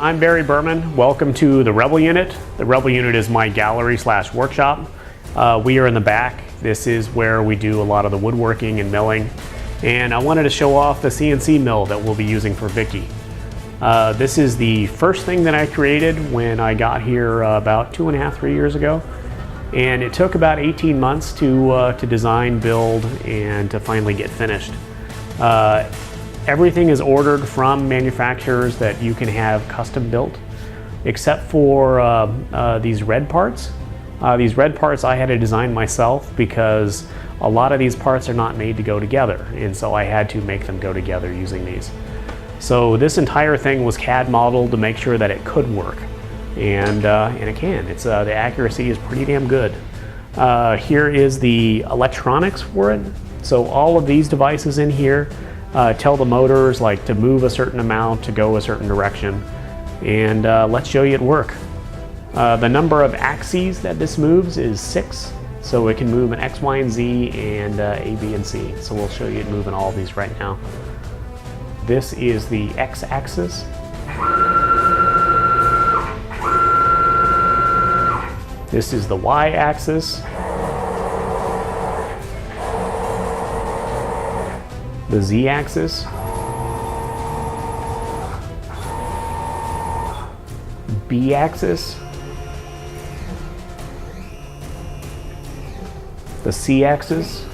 I'm Barry Berman. Welcome to the Rebel Unit. The Rebel Unit is my gallery slash workshop. We are in the back. This is where we do a lot of the woodworking and milling. And I wanted to show off the CNC mill that we'll be using for Viki. This is the first thing that I created when I got here about 2.5, 3 years ago. And it took about 18 months to design, build, and to finally get finished. Everything is ordered from manufacturers that you can have custom built, except for these red parts. These red parts I had to design myself because a lot of these parts are not made to go together, and so I had to make them go together using these. So this entire thing was CAD modeled to make sure that it could work, and it can. It's the accuracy is pretty damn good. Here is the electronics for it. So all of these devices in here tell the motors like to move a certain amount, to go a certain direction, and let's show you it work. The number of axes that this moves is 6, so it can move an X, Y, and Z, and A, B, and C. So we'll show you it moving all of these right now. This is the X axis. This is the Y axis. The Z axis. B axis. The C axis.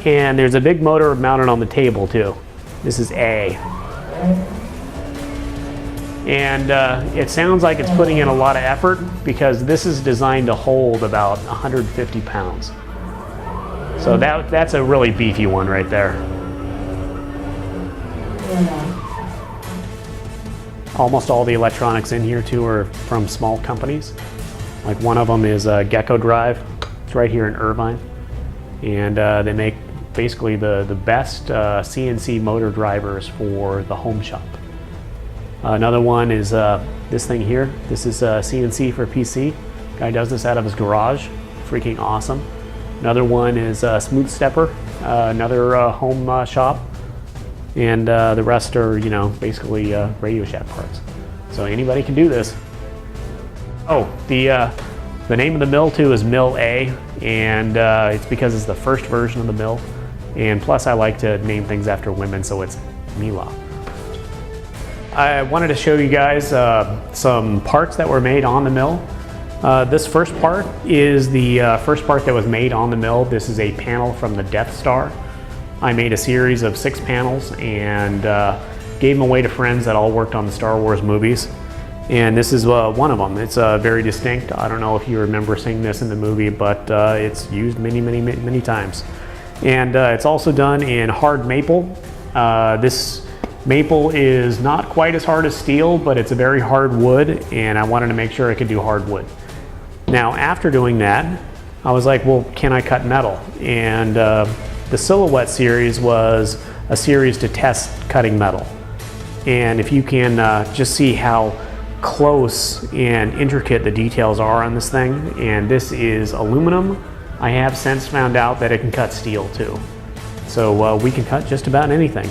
And there's a big motor mounted on the table too. This is A. And it sounds like it's putting in a lot of effort because this is designed to hold about 150 pounds. So that's a really beefy one right there. Almost all the electronics in here too are from small companies. Like one of them is Gecko Drive. It's right here in Irvine. And they make basically the best CNC motor drivers for the home shop. Another one is this thing here. This is CNC for PC. Guy does this out of his garage. Freaking awesome. Another one is Smooth Stepper, another home shop. And the rest are, you know, basically Radio Shack parts. So anybody can do this. Oh, the name of the mill too is Mill A, and it's because it's the first version of the mill. And plus I like to name things after women, so it's Milla. I wanted to show you guys some parts that were made on the mill. This first part is the first part that was made on the mill. This is a panel from the Death Star. I made a series of 6 panels and gave them away to friends that all worked on the Star Wars movies. And this is one of them. It's very distinct. I don't know if you remember seeing this in the movie, but it's used many times. And it's also done in hard maple. This maple is not quite as hard as steel, but it's a very hard wood, and I wanted to make sure I could do hard wood. Now, after doing that, I was like, well, can I cut metal? And the Silhouette series was a series to test cutting metal. And if you can just see how close and intricate the details are on this thing, and this is aluminum. I have since found out that it can cut steel too. So we can cut just about anything.